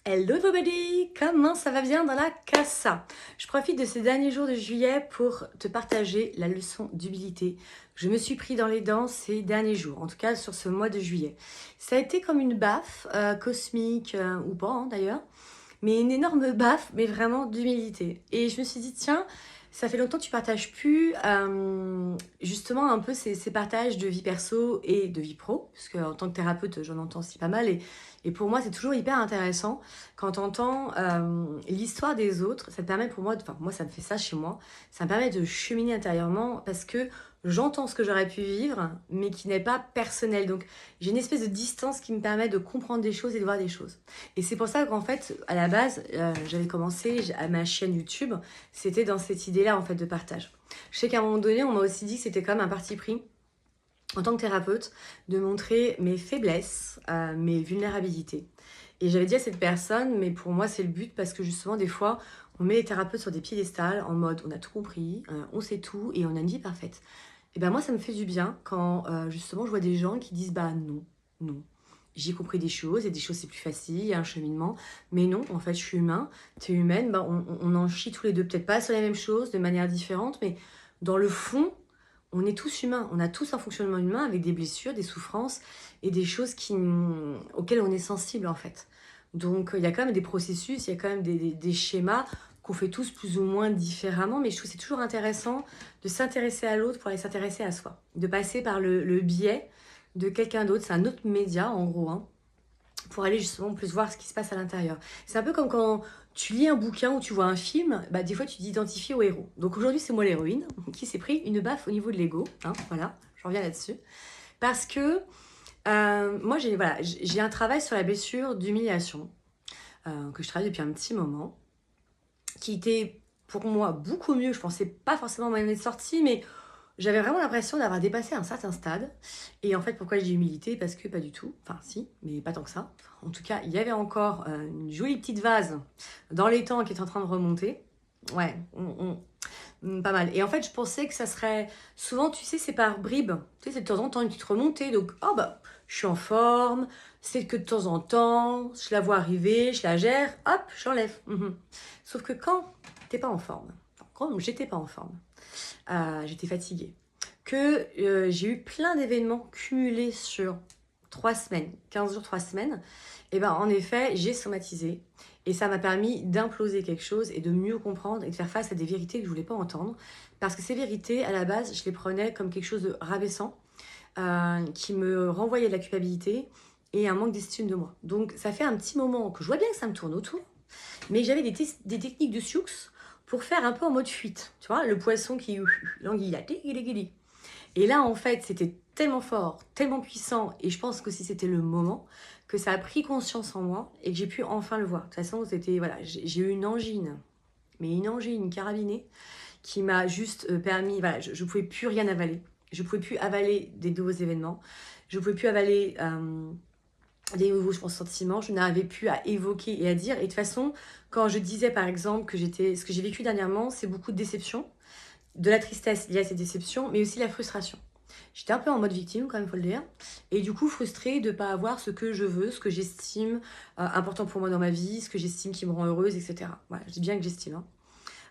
Hello everybody, comment ça va bien dans la casa? Je profite de ces derniers jours de juillet pour te partager la leçon d'humilité que je me suis pris dans les dents ces derniers jours, en tout cas sur ce mois de juillet. Ça a été comme une baffe cosmique ou pas d'ailleurs, mais une énorme baffe, mais vraiment d'humilité. Et je me suis dit, tiens, ça fait longtemps que tu partages plus justement un peu ces partages de vie perso et de vie pro, parce qu'en tant que thérapeute, j'en entends aussi pas mal. Et pour moi, c'est toujours hyper intéressant quand tu entends l'histoire des autres. Ça te permet pour moi, enfin moi ça me fait ça chez moi, ça me permet de cheminer intérieurement parce que j'entends ce que j'aurais pu vivre, mais qui n'est pas personnel. Donc j'ai une espèce de distance qui me permet de comprendre des choses et de voir des choses. Et c'est pour ça qu'en fait, à la base, j'avais commencé à ma chaîne YouTube, c'était dans cette idée-là en fait de partage. Je sais qu'à un moment donné, on m'a aussi dit que c'était quand même un parti pris en tant que thérapeute de montrer mes faiblesses, mes vulnérabilités. Et j'avais dit à cette personne, mais pour moi c'est le but parce que justement des fois on met les thérapeutes sur des piédestals en mode on a tout compris, on sait tout et on a une vie parfaite. Et ben moi ça me fait du bien quand justement je vois des gens qui disent bah non, non. J'ai compris des choses, et des choses c'est plus facile, il y a un cheminement. Mais non, en fait je suis humain, t'es humaine, bah, on en chie tous les deux, peut-être pas sur les mêmes choses, de manière différente, mais dans le fond, on est tous humains, on a tous un fonctionnement humain avec des blessures, des souffrances et des choses auxquelles on est sensible en fait. Donc il y a quand même des processus, il y a quand même des schémas qu'on fait tous plus ou moins différemment, mais je trouve que c'est toujours intéressant de s'intéresser à l'autre pour aller s'intéresser à soi, de passer par le biais de quelqu'un d'autre, c'est un autre média en gros, hein, pour aller justement plus voir ce qui se passe à l'intérieur. C'est un peu comme quand tu lis un bouquin ou tu vois un film, bah, des fois tu t'identifies au héros. Donc aujourd'hui c'est moi l'héroïne qui s'est pris une baffe au niveau de l'ego, hein, voilà, je reviens là-dessus. Parce que moi j'ai un travail sur la blessure d'humiliation que je travaille depuis un petit moment, qui était pour moi beaucoup mieux, je pensais pas forcément m'en être sortie, mais j'avais vraiment l'impression d'avoir dépassé un certain stade. Et en fait, pourquoi je dis humilité? Parce que pas du tout. Enfin, si, mais pas tant que ça. En tout cas, il y avait encore une jolie petite vase dans les temps qui est en train de remonter. Ouais, pas mal. Et en fait, je pensais que ça serait... Souvent, tu sais, c'est par bribes. Tu sais, c'est de temps en temps une petite remontée. Donc, oh bah, je suis en forme. C'est que de temps en temps, je la vois arriver, je la gère. Hop, j'enlève. Sauf que quand t'es pas en forme, enfin, quand j'étais pas en forme, j'étais fatiguée, que j'ai eu plein d'événements cumulés sur 3 semaines, 15 jours, 3 semaines, et ben en effet, j'ai somatisé. Et ça m'a permis d'imploser quelque chose et de mieux comprendre et de faire face à des vérités que je voulais pas entendre. Parce que ces vérités, à la base, je les prenais comme quelque chose de rabaissant, qui me renvoyait de la culpabilité et un manque d'estime de moi. Donc ça fait un petit moment que je vois bien que ça me tourne autour, mais j'avais des techniques de sioux pour faire un peu en mode fuite. Tu vois, le poisson qui... l'anguille, là, et là, en fait, c'était tellement fort, tellement puissant, et je pense que si c'était le moment, que ça a pris conscience en moi et que j'ai pu enfin le voir. De toute façon, c'était, voilà, j'ai eu une angine, mais une angine carabinée, qui m'a juste permis, voilà, je ne pouvais plus rien avaler. Je ne pouvais plus avaler des nouveaux événements. Je ne pouvais plus avaler des nouveaux, je pense, sentiments. Je n'arrivais plus à évoquer et à dire. Et de toute façon, quand je disais, par exemple, que ce que j'ai vécu dernièrement, c'est beaucoup de déception, de la tristesse liée à ces déceptions, mais aussi la frustration. J'étais un peu en mode victime, quand même, il faut le dire. Et du coup, frustrée de ne pas avoir ce que je veux, ce que j'estime important pour moi dans ma vie, ce que j'estime qui me rend heureuse, etc. Voilà, je dis bien que j'estime.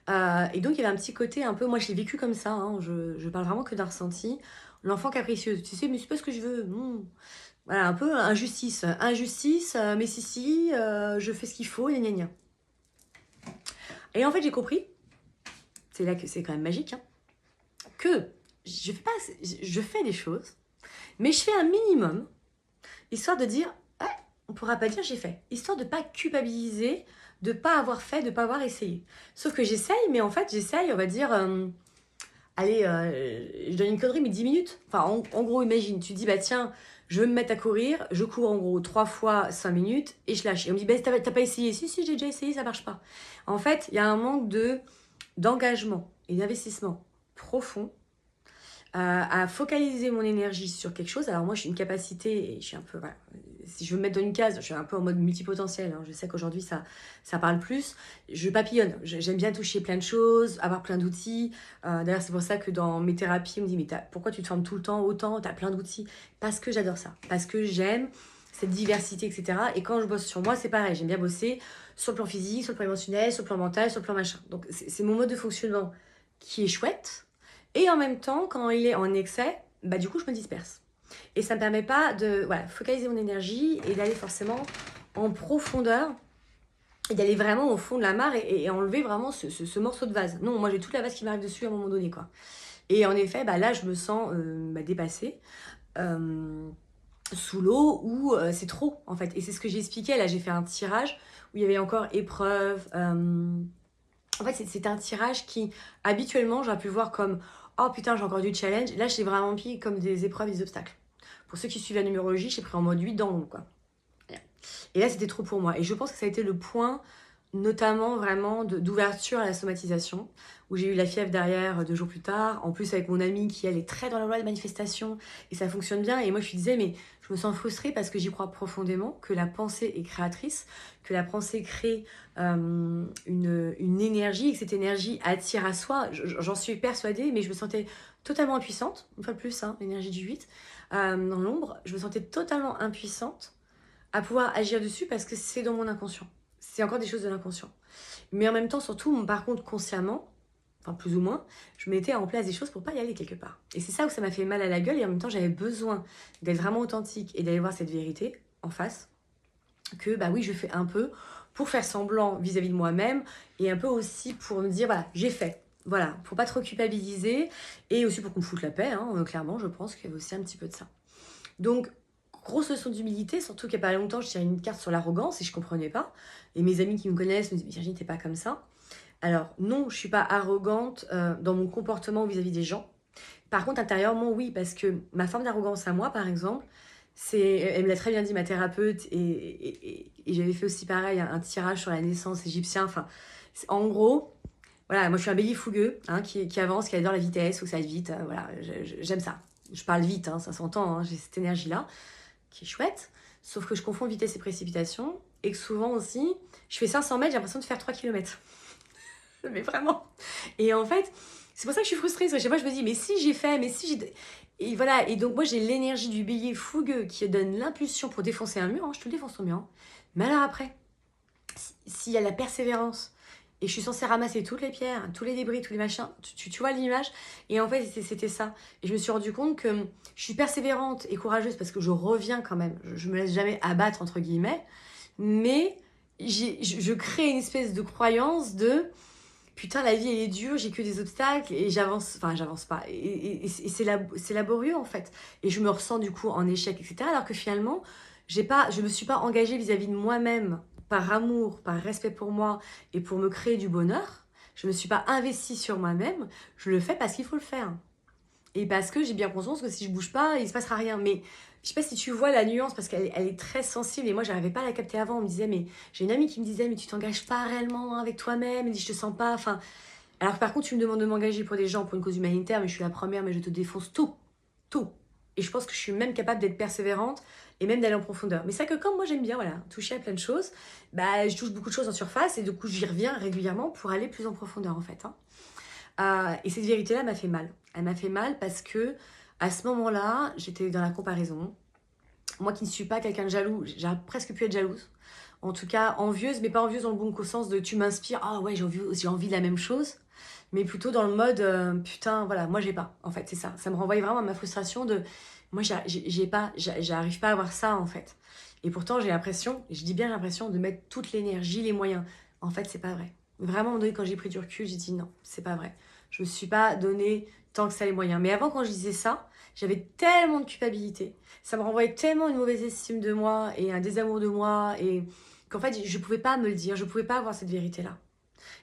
Hein. Et donc, il y avait un petit côté un peu... Moi, je l'ai vécu comme ça. Hein, je parle vraiment que d'un ressenti. L'enfant capricieuse. Tu sais, mais c'est pas ce que je veux. Voilà, un peu injustice. Injustice, mais si, je fais ce qu'il faut, gna gna gna. Et en fait, j'ai compris, c'est là que c'est quand même magique, hein, que je fais des choses, mais je fais un minimum, histoire de dire, ouais, on pourra pas dire j'ai fait, histoire de pas culpabiliser, de pas avoir fait, de pas avoir essayé. Sauf que j'essaye, mais en fait j'essaye, on va dire, allez, je donne une connerie, mais 10 minutes. Enfin, en gros, imagine, tu dis, bah tiens, je veux me mettre à courir, je cours en gros 3 fois 5 minutes et je lâche. Et on me dit, bah t'as pas essayé? Si, si, j'ai déjà essayé, ça marche pas. En fait, il y a un manque d'engagement et d'investissement profond à focaliser mon énergie sur quelque chose. Alors moi, j'ai une capacité, et je suis un peu, voilà, si je veux me mettre dans une case, je suis un peu en mode multipotentiel. Hein. Je sais qu'aujourd'hui, ça parle plus. Je papillonne. J'aime bien toucher plein de choses, avoir plein d'outils. D'ailleurs, c'est pour ça que dans mes thérapies, on me dit, mais pourquoi tu te formes tout le temps autant? Tu as plein d'outils. Parce que j'adore ça. Parce que j'aime cette diversité, etc. Et quand je bosse sur moi, c'est pareil. J'aime bien bosser sur le plan physique, sur le plan émotionnel, sur le plan mental, sur le plan machin. Donc, c'est mon mode de fonctionnement qui est chouette. Et en même temps, quand il est en excès, bah du coup, je me disperse. Et ça me permet pas de focaliser mon énergie et d'aller forcément en profondeur et d'aller vraiment au fond de la mare et enlever vraiment ce morceau de vase. Non, moi j'ai toute la vase qui m'arrive dessus à un moment donné, quoi. Et en effet, bah là, je me sens dépassée, sous l'eau, où c'est trop, en fait. Et c'est ce que j'ai expliqué. Là, j'ai fait un tirage où il y avait encore épreuve. En fait, c'est un tirage qui, habituellement, j'aurais pu voir comme oh putain, j'ai encore du challenge. Là, je l'ai vraiment pris comme des épreuves, des obstacles. Pour ceux qui suivent la numérologie, j'ai pris en mode 8 dans l'ombre, quoi. Et là, c'était trop pour moi. Et je pense que ça a été le point, notamment vraiment d'ouverture à la somatisation, où j'ai eu la fièvre derrière 2 jours plus tard. En plus, avec mon amie qui, elle, est très dans la loi de manifestation, et ça fonctionne bien. Et moi, je lui disais, mais je me sens frustrée parce que j'y crois profondément, que la pensée est créatrice, que la pensée crée une énergie, et que cette énergie attire à soi. J'en suis persuadée, mais je me sentais totalement impuissante, une fois de plus, hein, l'énergie du 8, dans l'ombre. Je me sentais totalement impuissante à pouvoir agir dessus parce que c'est dans mon inconscient. C'est encore des choses de l'inconscient. Mais en même temps, surtout, par contre, consciemment, enfin plus ou moins, je mettais en place des choses pour pas y aller quelque part. Et c'est ça où ça m'a fait mal à la gueule et en même temps, j'avais besoin d'être vraiment authentique et d'aller voir cette vérité en face. Que bah oui, je fais un peu pour faire semblant vis-à-vis de moi-même et un peu aussi pour me dire, voilà, j'ai fait. Voilà, pour pas trop culpabiliser et aussi pour qu'on me foute la paix, hein, clairement, je pense qu'il y avait aussi un petit peu de ça. Donc, grosse leçon d'humilité, surtout qu'il n'y a pas longtemps, je tirais une carte sur l'arrogance et je ne comprenais pas. Et mes amis qui me connaissent me disent, Virginie, t'es pas comme ça. Alors, non, je ne suis pas arrogante dans mon comportement vis-à-vis des gens. Par contre, intérieurement, oui, parce que ma forme d'arrogance à moi, par exemple, elle me l'a très bien dit, ma thérapeute, et j'avais fait aussi pareil, un tirage sur la naissance égyptien. Enfin, en gros, voilà, moi je suis un bélier fougueux, hein, qui avance, qui adore la vitesse, ou que ça aille vite. Voilà, j'aime ça. Je parle vite, hein, ça s'entend, hein, j'ai cette énergie-là qui est chouette, sauf que je confonds vitesse et précipitation, et que souvent aussi, je fais 500 mètres, j'ai l'impression de faire 3 kilomètres. Mais vraiment. Et en fait, c'est pour ça que je suis frustrée, parce que chaque fois je me dis, mais si j'ai fait, mais si j'ai... Et voilà, et donc moi j'ai l'énergie du bélier fougueux qui donne l'impulsion pour défoncer un mur, hein, je te le défonce ton mur. Hein. Mais alors après, s'il y a la persévérance, et je suis censée ramasser toutes les pierres, tous les débris, tous les machins. Tu vois l'image? Et en fait, c'était ça. Et je me suis rendu compte que je suis persévérante et courageuse parce que je reviens quand même. Je me laisse jamais abattre, entre guillemets. Mais je crée une espèce de croyance de putain, la vie, elle est dure, j'ai que des obstacles et j'avance. Enfin, j'avance pas. Et c'est laborieux, en fait. Et je me ressens du coup en échec, etc. Alors que finalement, je me suis pas engagée vis-à-vis de moi-même par amour, par respect pour moi et pour me créer du bonheur. Je ne me suis pas investie sur moi-même. Je le fais parce qu'il faut le faire. Et parce que j'ai bien conscience que si je bouge pas, il se passera rien. Mais je sais pas si tu vois la nuance parce qu'elle est très sensible et moi j'arrivais pas à la capter avant. On me disait mais j'ai une amie qui me disait mais tu t'engages pas réellement avec toi-même. Elle dit je te sens pas. Enfin alors que par contre tu me demandes de m'engager pour des gens pour une cause humanitaire mais je suis la première mais je te défonce tout. Et je pense que je suis même capable d'être persévérante et même d'aller en profondeur. Mais c'est que comme moi j'aime bien voilà toucher à plein de choses, bah je touche beaucoup de choses en surface et du coup j'y reviens régulièrement pour aller plus en profondeur en fait. Hein. Et cette vérité-là m'a fait mal. Elle m'a fait mal parce que à ce moment-là, j'étais dans la comparaison. Moi qui ne suis pas quelqu'un de jaloux, j'ai presque pu être jalouse. En tout cas, envieuse, mais pas envieuse dans le bon sens de tu m'inspires, ah ouais, j'ai envie de la même chose. Mais plutôt dans le mode, putain, voilà, moi j'ai pas. En fait, c'est ça. Ça me renvoyait vraiment à ma frustration de, moi j'arrive pas à avoir ça en fait. Et pourtant, j'ai l'impression, je dis bien l'impression de mettre toute l'énergie, les moyens. En fait, c'est pas vrai. Vraiment, à un moment donné, quand j'ai pris du recul, j'ai dit non, c'est pas vrai. Je me suis pas donné tant que ça les moyens. Mais avant, quand je disais ça, j'avais tellement de culpabilité. Ça me renvoyait tellement une mauvaise estime de moi et un désamour de moi et qu'en fait, je pouvais pas me le dire. Je pouvais pas avoir cette vérité-là.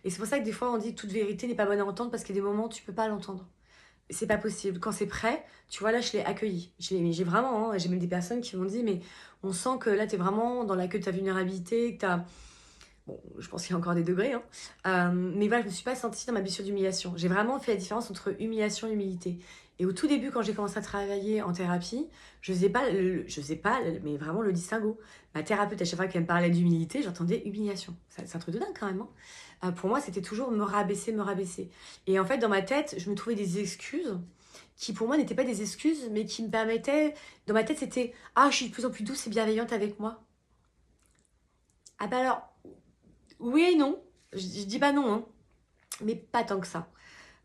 Et c'est pour ça que des fois, on dit que toute vérité n'est pas bonne à entendre parce qu'il y a des moments où tu peux pas l'entendre. C'est pas possible. Quand c'est prêt, tu vois, là, je l'ai accueilli. J'ai vraiment, hein, j'ai même des personnes qui m'ont dit, mais on sent que là, tu es vraiment dans l'accueil de ta vulnérabilité, que tu as... Bon, je pense qu'il y a encore des degrés, hein. Mais voilà, je me suis pas sentie dans ma blessure d'humiliation. J'ai vraiment fait la différence entre humiliation et humilité. Et au tout début, quand j'ai commencé à travailler en thérapie, je faisais pas, mais vraiment le distinguo. Ma thérapeute, à chaque fois qu'elle me parlait d'humilité, j'entendais humiliation. C'est un truc de dingue quand même. Hein. Pour moi, c'était toujours me rabaisser, me rabaisser. Et en fait, dans ma tête, je me trouvais des excuses qui pour moi n'étaient pas des excuses, mais qui me permettaient, dans ma tête c'était « Ah, je suis de plus en plus douce et bienveillante avec moi ». Ah bah alors, oui et non, je dis pas non, hein, mais pas tant que ça.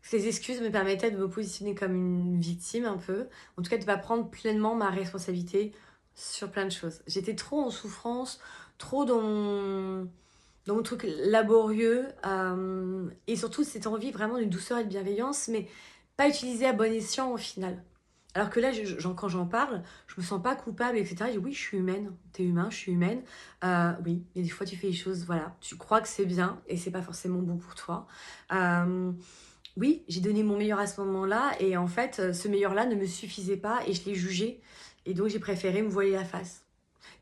Ces excuses me permettaient de me positionner comme une victime un peu, en tout cas de ne pas prendre pleinement ma responsabilité sur plein de choses. J'étais trop en souffrance, trop dans mon truc laborieux, et surtout cette envie vraiment d'une douceur et de bienveillance, mais pas utilisée à bon escient au final. Alors que là, quand j'en parle, je me sens pas coupable, etc. Je dis oui, je suis humaine, t'es humain, je suis humaine. Oui, et des fois tu fais des choses, voilà, tu crois que c'est bien et c'est pas forcément bon pour toi. Oui, j'ai donné mon meilleur à ce moment-là et en fait, ce meilleur-là ne me suffisait pas et je l'ai jugé et donc j'ai préféré me voiler la face.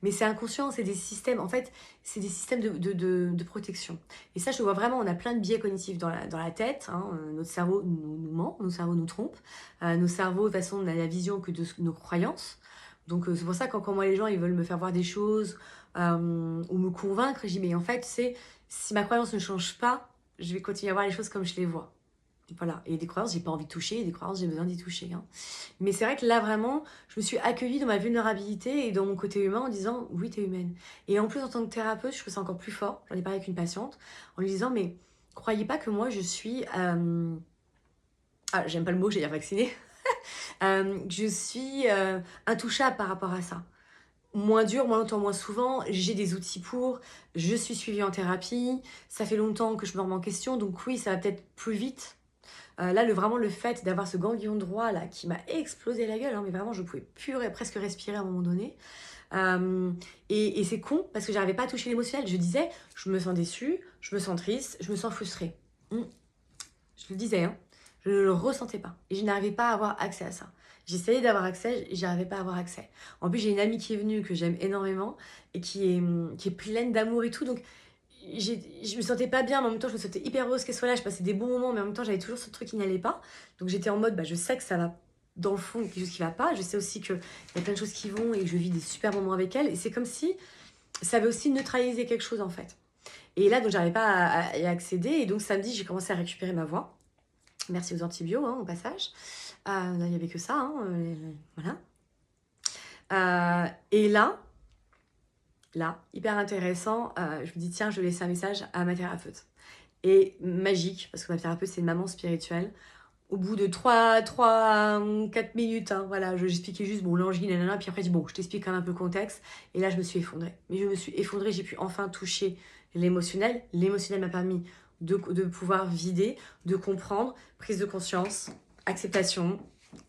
Mais c'est inconscient, c'est des systèmes, en fait, c'est des systèmes de protection. Et ça, je le vois vraiment, on a plein de biais cognitifs dans la tête. Hein. Notre cerveau nous ment, notre cerveau nous trompe. Nos cerveaux, de toute façon, on a la vision que de nos croyances. Donc, c'est pour ça que quand moi, les gens, ils veulent me faire voir des choses ou me convaincre, je dis, mais en fait, c'est si ma croyance ne change pas, je vais continuer à voir les choses comme je les vois. Voilà. Et des croyances, j'ai pas envie de toucher, et des croyances, j'ai besoin d'y toucher. Hein. Mais c'est vrai que là, vraiment, je me suis accueillie dans ma vulnérabilité et dans mon côté humain en disant, oui, t'es humaine. Et en plus, en tant que thérapeute, je trouve ça encore plus fort. J'en ai parlé avec une patiente en lui disant, mais croyez pas que moi, je suis... Ah, j'aime pas le mot, j'ai dire vaccinée. Je suis intouchable par rapport à ça. Moins dur, moins longtemps, moins souvent. J'ai des outils pour. Je suis suivie en thérapie. Ça fait longtemps que je me remets en question. Donc oui, ça va peut-être plus vite. Là, vraiment, le fait d'avoir ce ganglion droit là qui m'a explosé la gueule, hein, mais vraiment, je pouvais plus presque respirer à un moment donné. Et c'est con parce que j'arrivais pas à toucher l'émotionnel. Je disais, je me sens déçue, je me sens triste, je me sens frustrée. Je le disais, hein, je ne le ressentais pas. Et je n'arrivais pas à avoir accès à ça. J'essayais d'avoir accès, j'y arrivais pas à avoir accès. En plus, j'ai une amie qui est venue que j'aime énormément et qui est pleine d'amour et tout. Donc, je me sentais pas bien, mais en même temps, je me sentais hyper heureuse qu'elle soit là. Je passais des bons moments, mais en même temps, j'avais toujours ce truc qui n'allait pas. Donc, j'étais en mode, bah, je sais que ça va dans le fond, quelque chose qui va pas. Je sais aussi qu'il y a plein de choses qui vont et que je vis des super moments avec elle. Et c'est comme si ça avait aussi neutralisé quelque chose, en fait. Et là, donc, j'arrivais pas à y accéder. Et donc, samedi, j'ai commencé à récupérer ma voix. Merci aux antibiotiques, hein, au passage. Là, il n'y avait que ça, hein, voilà. Et là, hyper intéressant, je me dis tiens, je vais laisser un message à ma thérapeute. Et magique, parce que ma thérapeute, c'est une maman spirituelle. Au bout de 4 minutes, hein, voilà, j'expliquais juste, bon, l'angine, nanana, puis après, je dis, bon, je t'explique quand même un peu le contexte. Et là, je me suis effondrée. Mais je me suis effondrée, j'ai pu enfin toucher l'émotionnel. L'émotionnel m'a permis de pouvoir vider, de comprendre, prise de conscience, acceptation,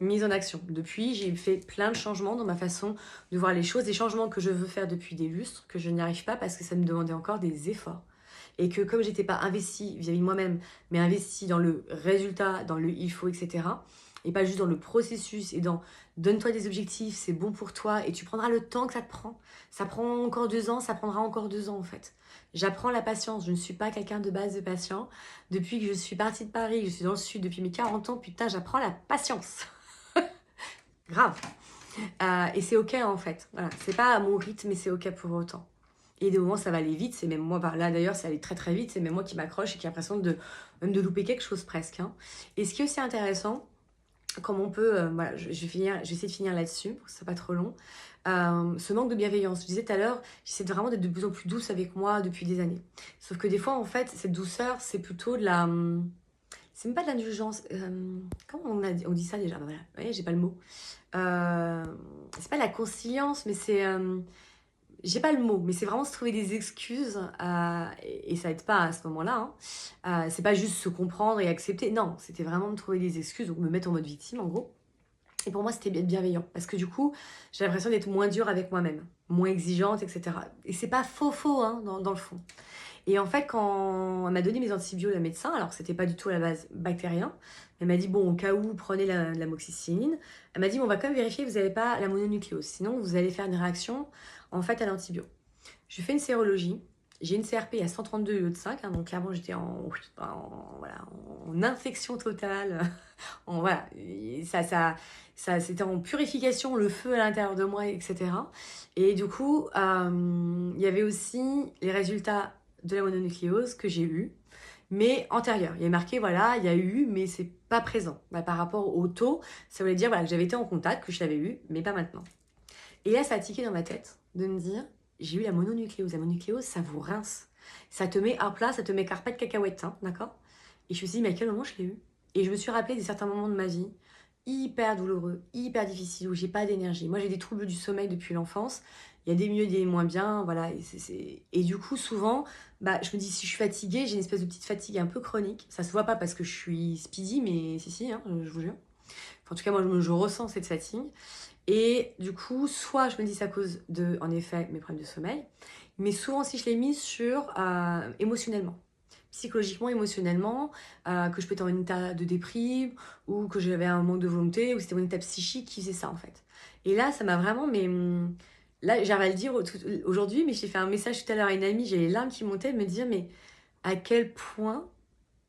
mise en action. Depuis, j'ai fait plein de changements dans ma façon de voir les choses, des changements que je veux faire depuis des lustres, que je n'y arrive pas parce que ça me demandait encore des efforts. Et que comme j'étais pas investie vis-à-vis de moi-même, mais investie dans le résultat, dans le il faut, etc., et pas juste dans le processus et dans donne-toi des objectifs, c'est bon pour toi et tu prendras le temps que ça te prend. Ça prend encore 2 ans, ça prendra encore 2 ans en fait. J'apprends la patience, je ne suis pas quelqu'un de base de patient. Depuis que je suis partie de Paris, que je suis dans le sud depuis mes 40 ans, putain, j'apprends la patience. Grave. Et c'est ok en fait. Voilà. C'est pas à mon rythme, mais c'est ok pour autant. Et des moments, ça va aller vite. C'est même moi, là d'ailleurs, ça allait très très vite. C'est même moi qui m'accroche et qui a l'impression même de louper quelque chose presque. Hein. Et ce qui est aussi intéressant, comme on peut, voilà, je vais essayer de finir là-dessus pour que ce soit pas trop long. Ce manque de bienveillance. Je disais tout à l'heure, j'essaie vraiment d'être de plus en plus douce avec moi depuis des années. Sauf que des fois, en fait, cette douceur, c'est plutôt de la... C'est même pas de l'indulgence. Comment on dit ça déjà? Voilà, vous voyez, j'ai pas le mot. C'est pas la conciliance, mais c'est... j'ai pas le mot, mais c'est vraiment se trouver des excuses et ça aide pas à ce moment-là. Hein. C'est pas juste se comprendre et accepter. Non, c'était vraiment me trouver des excuses, donc me mettre en mode victime en gros. Et pour moi, c'était bien bienveillant parce que du coup, j'ai l'impression d'être moins dure avec moi-même, moins exigeante, etc. Et c'est pas faux, hein, dans le fond. Et en fait, quand elle m'a donné mes antibiotiques, la médecin, alors c'était pas du tout à la base bactérien, elle m'a dit, bon, au cas où, prenez l'amoxicilline. Elle m'a dit, bon, on va quand même vérifier que vous n'avez pas la mononucléose. Sinon, vous allez faire une réaction, en fait, à l'antibio. Je fais une sérologie. J'ai une CRP à 132 au lieu de 5. Hein, donc, clairement, j'étais voilà, en infection totale. Voilà, c'était en purification, le feu à l'intérieur de moi, etc. Et du coup, il y avait aussi les résultats de la mononucléose que j'ai eu. mais antérieur. Il y a marqué, voilà, il y a eu, mais c'est pas présent. Bah, par rapport au taux, ça voulait dire voilà, que j'avais été en contact, que je l'avais eu, mais pas maintenant. Et là, ça a tiqué dans ma tête de me dire, j'ai eu la mononucléose. La mononucléose, ça vous rince. Ça te met à plat, ça te met carpette cacahuète, hein, d'accord? Et je me suis dit, mais à quel moment je l'ai eu? Et je me suis rappelé de certains moments de ma vie hyper douloureux, hyper difficiles, où j'ai pas d'énergie. Moi, j'ai des troubles du sommeil depuis l'enfance. Il y a des mieux, des moins bien, voilà. Et du coup, souvent, bah, je me dis, si je suis fatiguée, j'ai une espèce de petite fatigue un peu chronique. Ça se voit pas parce que je suis speedy, mais si, hein, je vous jure. Enfin, en tout cas, moi, je ressens cette fatigue. Et du coup, soit je me dis c'est à cause de, en effet, mes problèmes de sommeil, mais souvent si je l'ai mis sur émotionnellement, psychologiquement, émotionnellement, que je peux être en état de déprime, ou que j'avais un manque de volonté, ou c'était mon état psychique qui faisait ça en fait. Et là, ça m'a vraiment, mais là, j'arrive à le dire aujourd'hui, mais j'ai fait un message tout à l'heure à une amie, j'ai les larmes qui montaient, de me dire, mais à quel point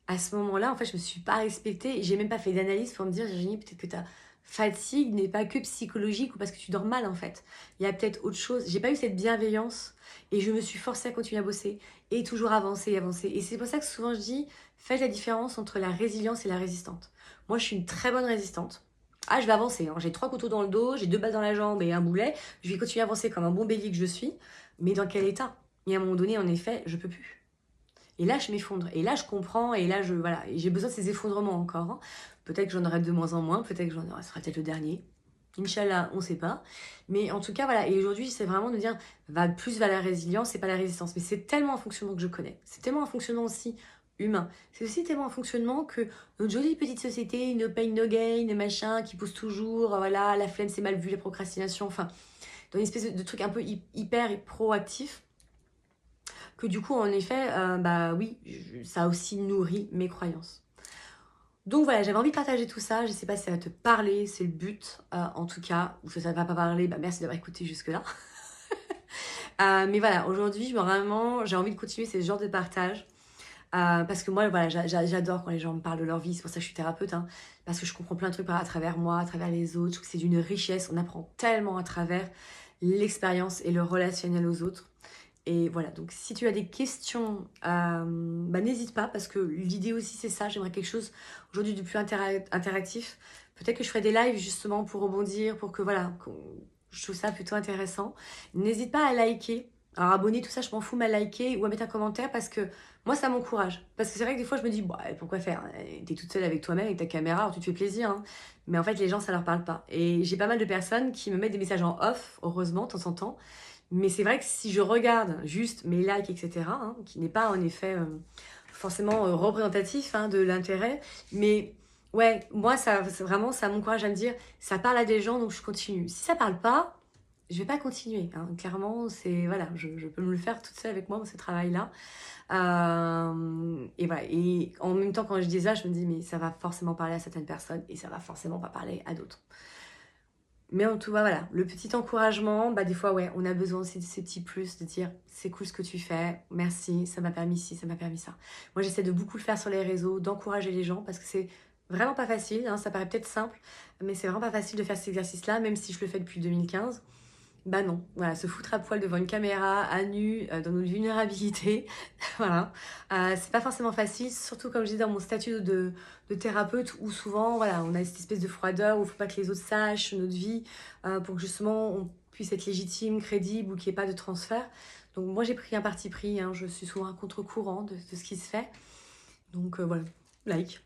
à ce moment-là, en fait, je me suis pas respectée et j'ai même pas fait d'analyse pour me dire, Virginie, peut-être que ta fatigue n'est pas que psychologique ou parce que tu dors mal, en fait. Il y a peut-être autre chose. J'ai pas eu cette bienveillance et je me suis forcée à continuer à bosser et toujours avancer et avancer. Et c'est pour ça que souvent je dis, faites la différence entre la résilience et la résistante. Moi, je suis une très bonne résistante. Ah, je vais avancer, hein. J'ai 3 couteaux dans le dos, j'ai 2 balles dans la jambe et un boulet. Je vais continuer à avancer comme un bon bélier que je suis. Mais dans quel état? Et à un moment donné, en effet, je peux plus. Et là, je m'effondre. Et là, je comprends. Et là, voilà. Et j'ai besoin de ces effondrements encore, hein. Peut-être que j'en aurai de moins en moins. Peut-être que j'en aurai. Ce sera peut-être le dernier. Inch'Allah, on ne sait pas. Mais en tout cas, voilà. Et aujourd'hui, c'est vraiment de dire, va plus vers la résilience et pas la résistance. Mais c'est tellement un fonctionnement que je connais. C'est tellement un fonctionnement aussi humain. C'est aussi tellement un fonctionnement que notre jolie petite société, no pain, no gain, machin, qui pousse toujours, voilà, la flemme, c'est mal vu, la procrastination, enfin, dans une espèce de truc un peu hyper et proactif que du coup, en effet, bah oui, ça a aussi nourri mes croyances. Donc voilà, j'avais envie de partager tout ça. Je ne sais pas si ça va te parler, c'est le but, en tout cas, ou si ça ne va pas parler, bah merci d'avoir écouté jusque-là. Mais voilà, aujourd'hui, vraiment, j'ai envie de continuer ce genre de partage. Parce que moi, voilà, j'adore quand les gens me parlent de leur vie. C'est pour ça que je suis thérapeute, hein, parce que je comprends plein de trucs à travers moi, à travers les autres. Je trouve que c'est d'une richesse. On apprend tellement à travers l'expérience et le relationnel aux autres. Et voilà, donc si tu as des questions, bah, n'hésite pas parce que l'idée aussi c'est ça, j'aimerais quelque chose aujourd'hui de plus interactif. Peut-être que je ferai des lives justement pour rebondir, pour que voilà, je trouve ça plutôt intéressant. N'hésite pas à liker, alors abonner, tout ça, je m'en fous, mais à liker ou à mettre un commentaire parce que moi ça m'encourage. Parce que c'est vrai que des fois je me dis, bah, pourquoi faire? T'es toute seule avec toi-même, avec ta caméra, alors tu te fais plaisir, hein. Mais en fait les gens ça leur parle pas. Et j'ai pas mal de personnes qui me mettent des messages en off, heureusement, de temps en temps. Mais c'est vrai que si je regarde juste mes likes, etc., hein, qui n'est pas en effet forcément représentatif hein, de l'intérêt, mais ouais, moi, vraiment, ça m'encourage à me dire, ça parle à des gens, donc je continue. Si ça parle pas, je vais pas continuer, hein. Clairement, c'est, voilà, je peux me le faire toute seule avec moi, ce travail-là. Et voilà, et en même temps, quand je dis ça, je me dis, mais ça va forcément parler à certaines personnes, et ça va forcément pas parler à d'autres. Mais en tout cas, voilà, le petit encouragement, bah des fois, ouais, on a besoin aussi de ces petits plus, de dire c'est cool ce que tu fais, merci, ça m'a permis ci, ça m'a permis ça. Moi, j'essaie de beaucoup le faire sur les réseaux, d'encourager les gens parce que c'est vraiment pas facile, hein, ça paraît peut-être simple, mais c'est vraiment pas facile de faire cet exercice-là, même si je le fais depuis 2015. Bah non, voilà, se foutre à poil devant une caméra, à nu, dans notre vulnérabilité, voilà. C'est pas forcément facile, surtout comme je dis dans mon statut de thérapeute, où souvent, voilà, on a cette espèce de froideur, où il faut pas que les autres sachent notre vie, pour que justement on puisse être légitime, crédible, ou qu'il n'y ait pas de transfert. Donc moi j'ai pris un parti pris, hein, je suis souvent à contre-courant de ce qui se fait. Donc voilà, like.